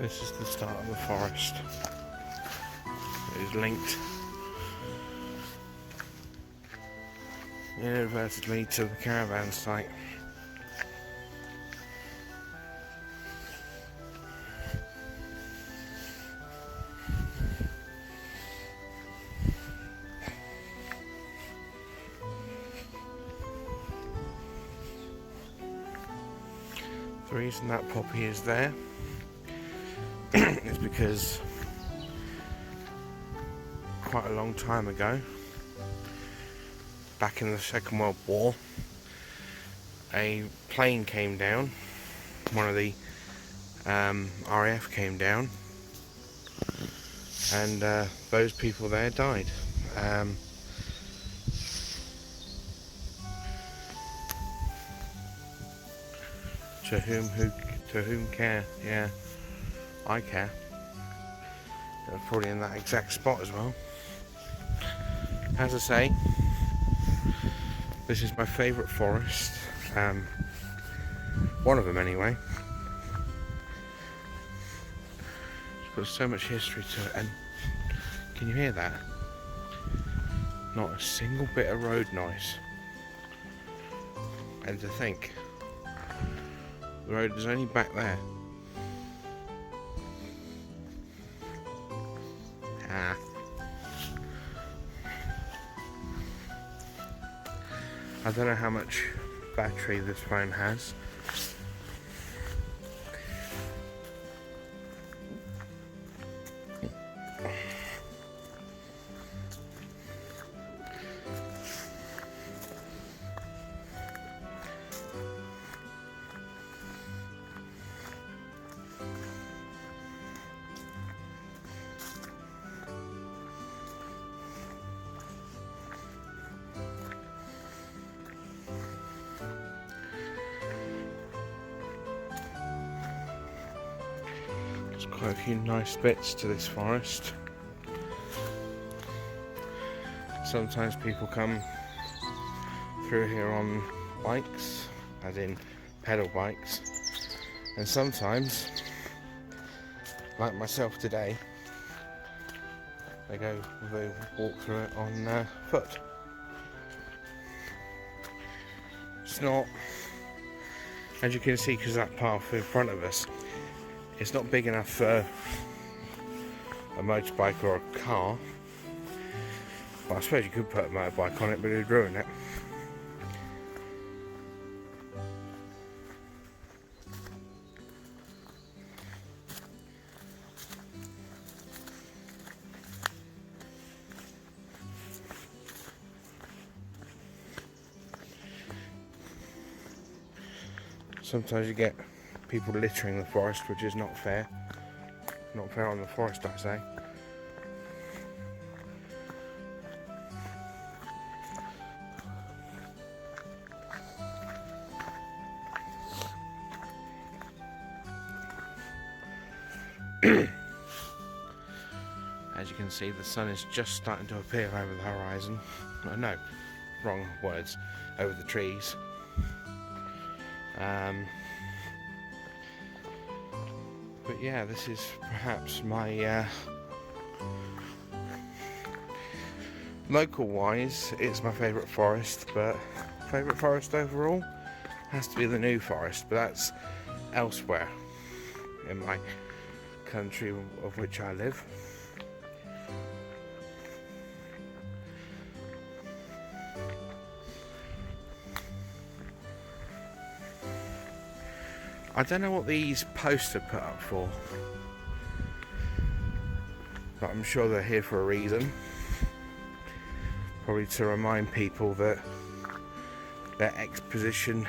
This is the start of the forest. It is linked inadvertently to the caravan site. The reason that poppy is there is because quite a long time ago, back in the Second World War, a plane came down, one of the RAF came down, and those people there died. To whom care? Yeah, I care. They're probably in that exact spot as well. As I say, this is my favourite forest. One of them anyway. It's got so much history to it, and can you hear that? Not a single bit of road noise. And to think, the road is only back there. I don't know how much battery this phone has. There's quite a few nice bits to this forest. Sometimes people come through here on bikes, as in pedal bikes, and sometimes, like myself today, they walk through it on foot. It's not, as you can see, because that path in front of us, it's not big enough for a motorbike or a car. Well, I suppose you could put a motorbike on it, but it would ruin it. Sometimes you get people littering the forest, which is not fair. Not fair on the forest, I say. As you can see, the sun is just starting to appear over the horizon. No, wrong words. Over the trees. But yeah, this is perhaps my local-wise, it's my favourite forest, but favourite forest overall has to be the New Forest, but that's elsewhere in my country of which I live. I don't know what these posts are put up for, but I'm sure they're here for a reason. Probably to remind people that their exposition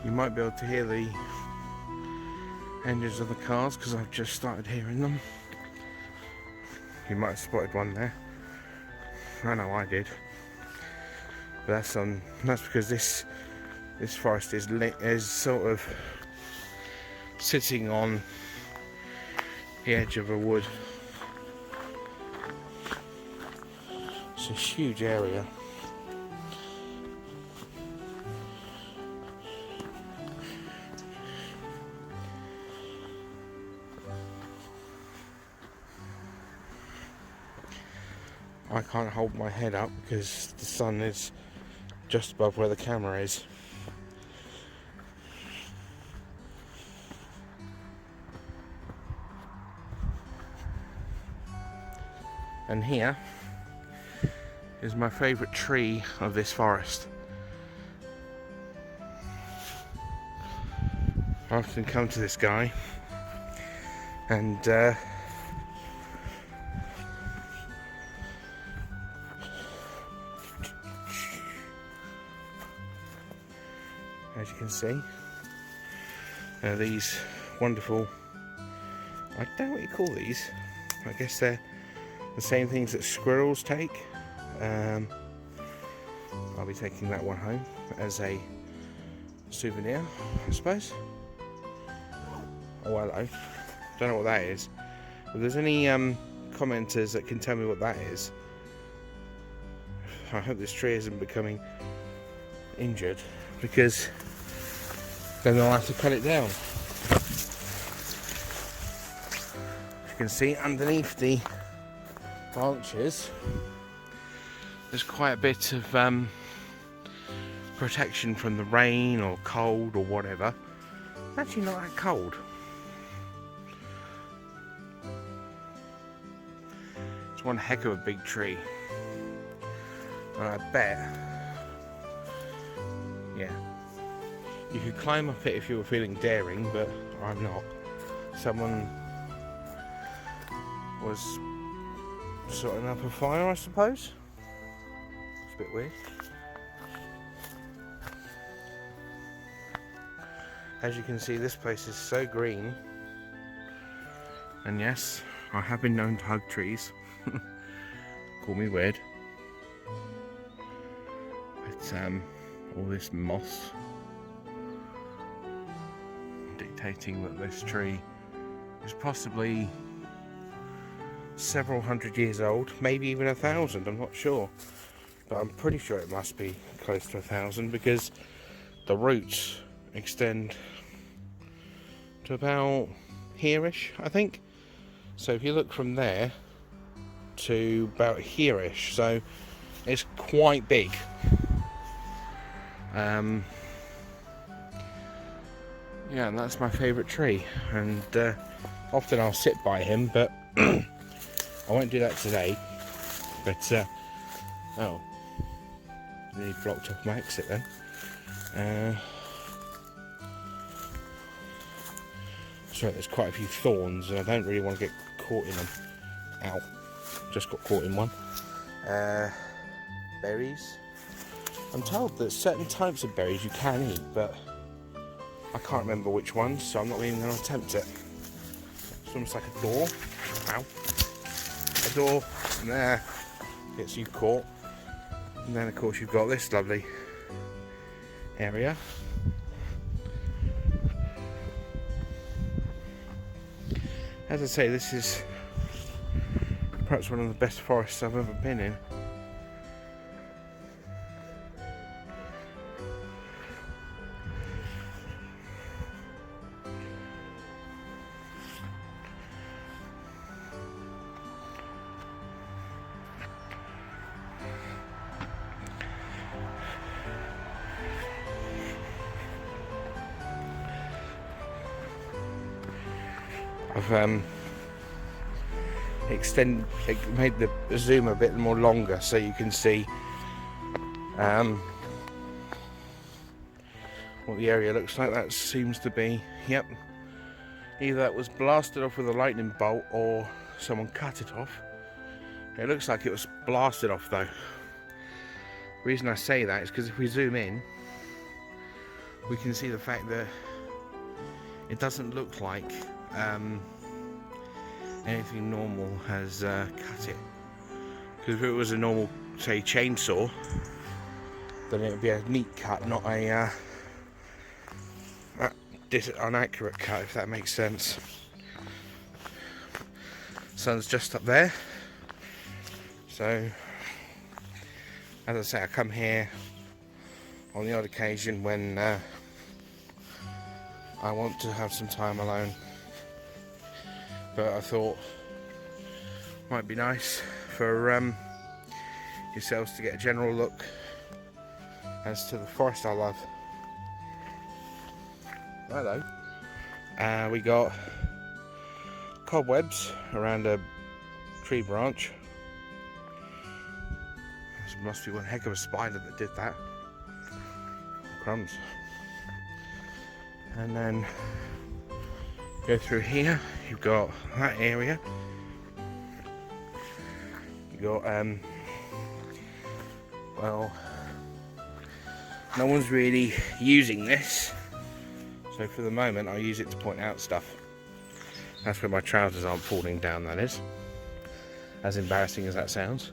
you might be able to hear the engines of the cars because I've just started hearing them. You might have spotted one there. I know I did. But that's because this forest is sort of sitting on the edge of a wood. It's a huge area. I can't hold my head up because the sun is just above where the camera is. And here is my favourite tree of this forest. I often come to this guy and as you can see, these wonderful, I don't know what you call these, I guess they're the same things that squirrels take. I'll be taking that one home as a souvenir, I suppose. Oh hello, don't know what that is. If there's any commenters that can tell me what that is, I hope this tree isn't becoming injured, because then I'll have to cut it down. As you can see, underneath the branches there's quite a bit of protection from the rain or cold or whatever. It's actually not that cold. It's one heck of a big tree, and I bet, yeah, you could climb up it if you were feeling daring, but I'm not. Someone was sorting up a fire, I suppose. It's a bit weird. As you can see, this place is so green. And yes, I have been known to hug trees. Call me weird. But all this moss dictating that this tree is possibly several hundred years old, maybe even 1,000, I'm not sure, but I'm pretty sure it must be close to 1,000 because the roots extend to about here-ish, I think. So if you look from there to about here-ish, so it's quite big. Yeah, and that's my favourite tree, and often I'll sit by him, but I won't do that today. But oh, nearly blocked off my exit then. Sorry, there's quite a few thorns and I don't really want to get caught in them. Ow, just got caught in one. Berries. I'm told that certain types of berries you can eat, but I can't remember which ones, so I'm not even going to attempt it. It's almost like a door. Ow. A door, and there gets you caught. And then of course you've got this lovely area. As I say, this is perhaps one of the best forests I've ever been in. I've made the zoom a bit more longer so you can see what the area looks like. That seems to be, yep, either that was blasted off with a lightning bolt or someone cut it off. It looks like it was blasted off though. The reason I say that is because if we zoom in, we can see the fact that it doesn't look like anything normal has cut it. Because if it was a normal, say, chainsaw, then it would be a neat cut, not a inaccurate cut, if that makes sense. sun's just up there. So, as I say, I come here on the odd occasion when I want to have some time alone. But I thought it might be nice for yourselves to get a general look as to the forest I love. Hello. We got cobwebs around a tree branch. There must be one heck of a spider that did that. Crumbs. And then go through here, you've got that area. You've got well, no one's really using this, so for the moment I use it to point out stuff. That's where my trousers aren't falling down, that is. As embarrassing as that sounds.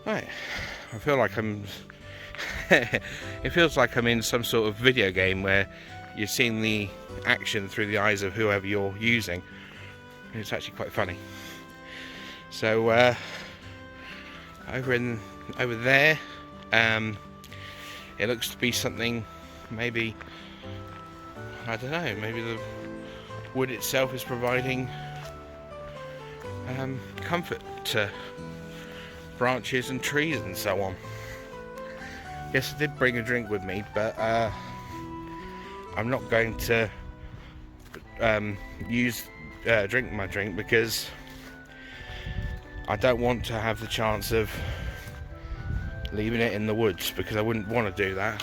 Right, I feel like I'm it feels like I'm in some sort of video game where you're seeing the action through the eyes of whoever you're using. It's actually quite funny. So over there, it looks to be something, maybe, I don't know, maybe the wood itself is providing comfort to branches and trees and so on. Yes, I did bring a drink with me, but I'm not going to drink my drink because I don't want to have the chance of leaving it in the woods, because I wouldn't want to do that,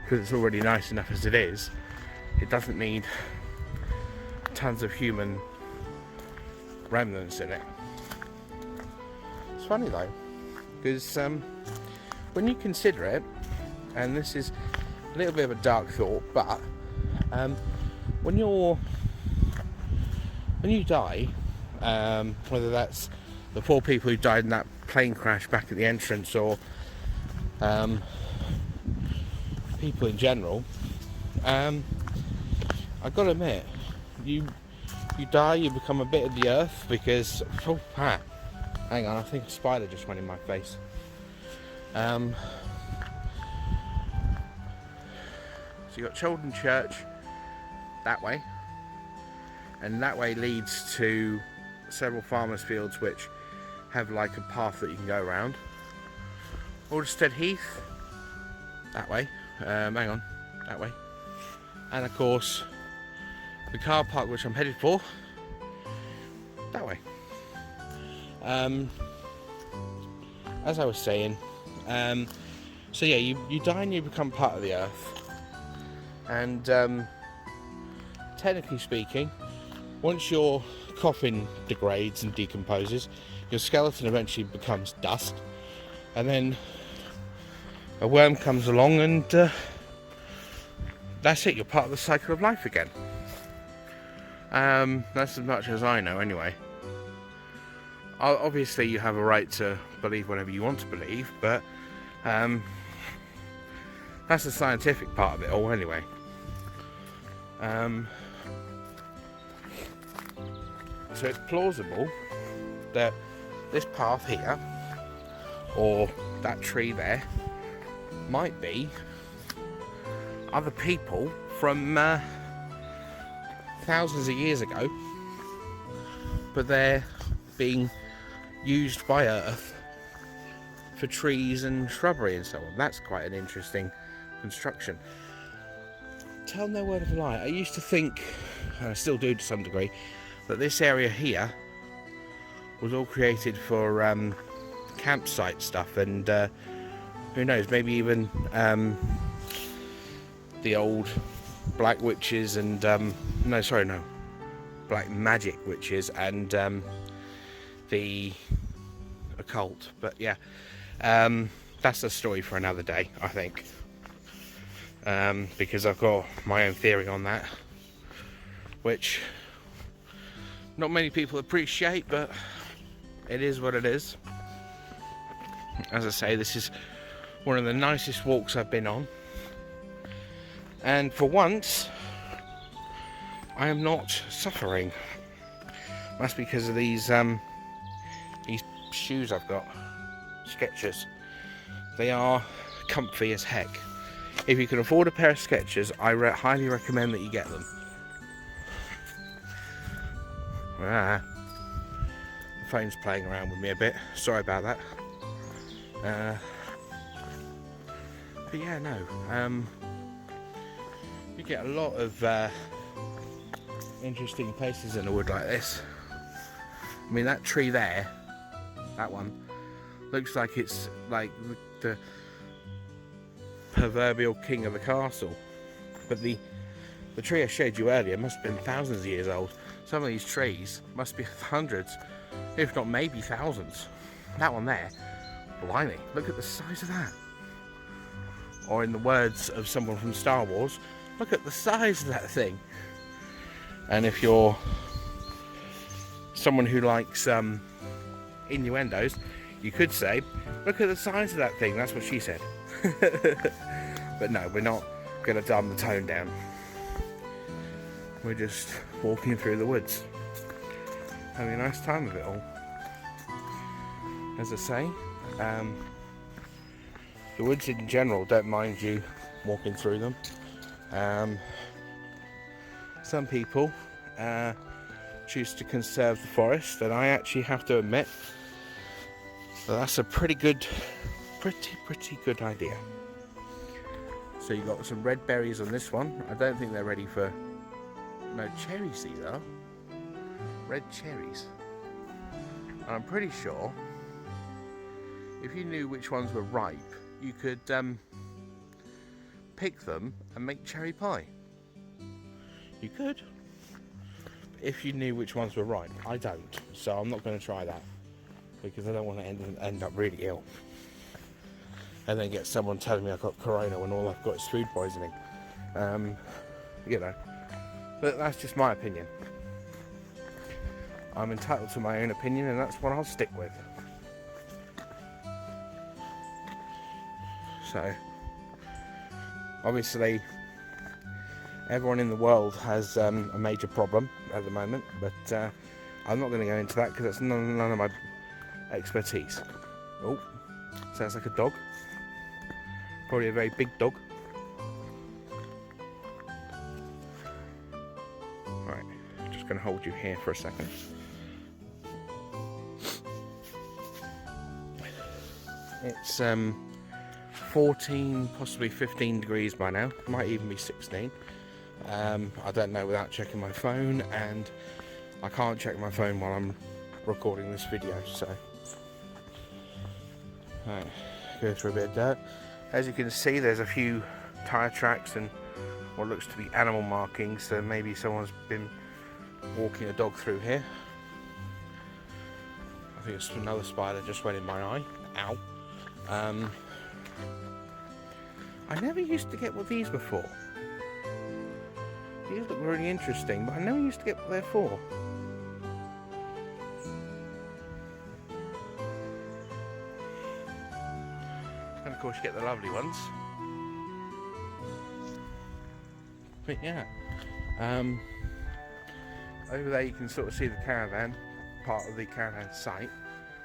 because it's already nice enough as it is. It doesn't need tons of human remnants in it. It's funny though, because when you consider it, and this is a little bit of a dark thought, but when you die, whether that's the poor people who died in that plane crash back at the entrance, or people in general, I've got to admit, you die, you become a bit of the earth, because hang on, I think a spider just went in my face. So you got Chaldon Church that way, and that way leads to several farmers' fields which have like a path that you can go around. Alderstead Heath that way, hang on, that way, and of course the car park which I'm headed for that way. As I was saying, so yeah, you die and you become part of the earth, and technically speaking, once your coffin degrades and decomposes, your skeleton eventually becomes dust, and then a worm comes along and that's it, you're part of the cycle of life again. That's as much as I know anyway. Obviously you have a right to believe whatever you want to believe, but that's the scientific part of it all anyway. So it's plausible that this path here, or that tree there, might be other people from thousands of years ago, but they're being used by Earth for trees and shrubbery and so on. That's quite an interesting construction. Tell no word of a lie, I used to think, and I still do to some degree, that this area here was all created for campsite stuff, and who knows, maybe even the old black witches and black magic witches and the occult. But yeah, that's a story for another day, I think, because I've got my own theory on that, which not many people appreciate, but it is what it is. As I say, this is one of the nicest walks I've been on, and for once I am not suffering. That's because of these shoes I've got, Skechers. They are comfy as heck. If you can afford a pair of Skechers, I highly recommend that you get them. The phone's playing around with me a bit. Sorry about that. But yeah, no. You get a lot of interesting places in the wood like this. I mean, that tree there, that one, looks like it's like the proverbial king of the castle. But the tree I showed you earlier must have been thousands of years old. Some of these trees must be hundreds, if not maybe thousands. That one there, blimey, look at the size of that. Or in the words of someone from Star Wars, look at the size of that thing. And if you're someone who likes innuendos, you could say, look at the size of that thing. That's what she said. But no, we're not going to dumb the tone down. We're just walking through the woods, having a nice time of it all. As I say, the woods in general don't mind you walking through them. Some people choose to conserve the forest, and I actually have to admit that that's a pretty good idea. So you got some red berries on this one. I don't think they're ready for no cherries either. Red cherries. And I'm pretty sure if you knew which ones were ripe, you could pick them and make cherry pie. You could, if you knew which ones were ripe. I don't, so I'm not going to try that because I don't want to end up really ill and then get someone telling me I've got corona when all I've got is food poisoning. You know, but that's just my opinion. I'm entitled to my own opinion, and that's what I'll stick with. So, obviously, everyone in the world has a major problem at the moment, but I'm not going to go into that because that's none of my expertise. Oh, sounds like a dog. Probably a very big dog. Right, just going to hold you here for a second. It's 14, possibly 15 degrees by now. Might even be 16. I don't know without checking my phone, and I can't check my phone while I'm recording this video, so right, go through a bit of dirt. As you can see, there's a few tyre tracks and what looks to be animal markings, so maybe someone's been walking a dog through here. I think it's another spider just went in my eye. Ow. I never used to get what these were for. These look really interesting, but I never used to get what they're for. And of course you get the lovely ones. But yeah, over there you can sort of see the caravan, part of the caravan site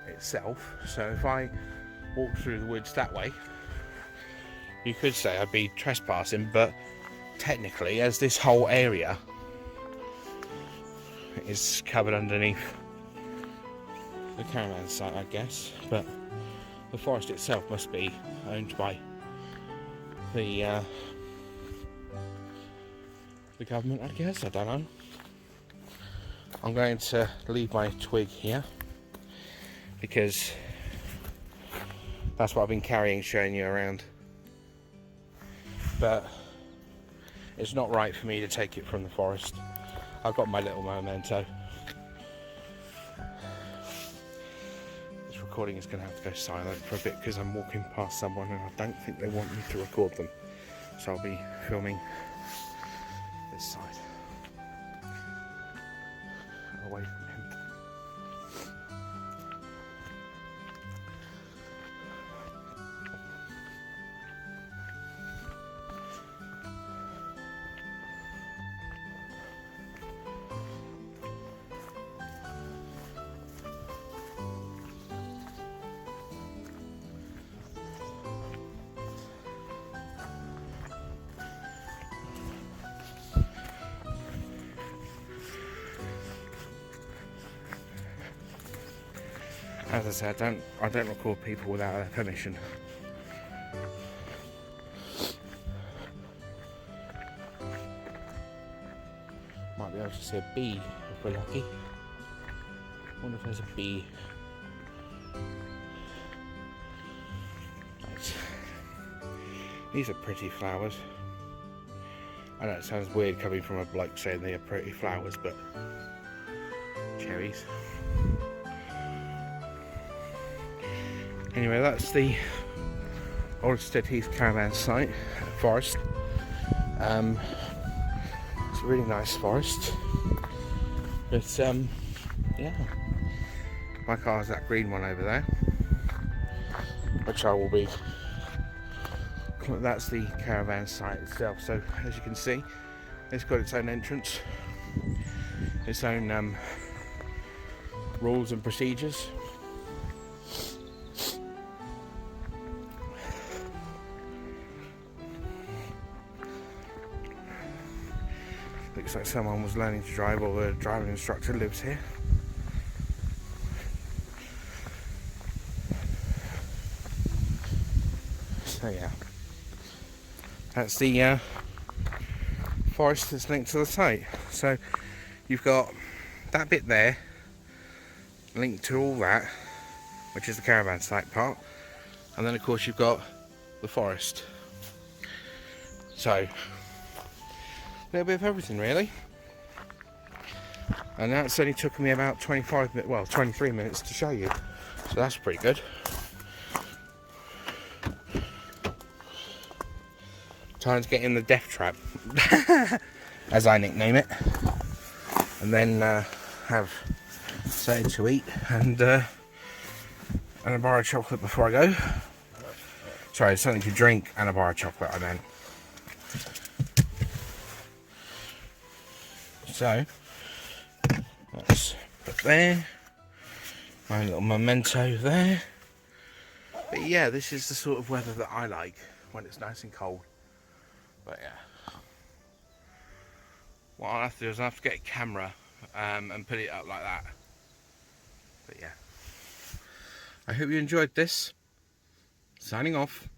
itself. So if I walk through the woods that way, you could say I'd be trespassing, but technically, as this whole area is covered underneath the caravan site, I guess, but the forest itself must be owned by the government, I guess. I don't know. I'm going to leave my twig here because that's what I've been carrying, showing you around. But it's not right for me to take it from the forest. I've got my little memento. This recording is going to have to go silent for a bit because I'm walking past someone and I don't think they want me to record them. So I'll be filming this side, away from him. As I said, I don't record people without their permission. Might be able to see a bee if we're lucky. Wonder if there's a bee. Right. These are pretty flowers. I know it sounds weird coming from a bloke saying they are pretty flowers, but cherries. Anyway, that's the Alrested Heath caravan site, forest. It's a really nice forest, but yeah, my car's that green one over there, which I will be. That's the caravan site itself. So as you can see, it's got its own entrance, its own rules and procedures. Looks like someone was learning to drive, or the driving instructor lives here. So yeah, that's the forest that's linked to the site. So you've got that bit there linked to all that, which is the caravan site part, and then of course you've got the forest. So a little bit of everything really. And that's only took me about 23 minutes to show you, so that's pretty good. Time to get in the death trap, as I nickname it, and then have something to eat and a bar of chocolate before I go. Sorry, something to drink and a bar of chocolate, I meant. So let's put there my little memento there. But yeah, this is the sort of weather that I like, when it's nice and cold. But yeah, what I'll have to do is I'll have to get a camera and put it up like that. But yeah, I hope you enjoyed this. Signing off.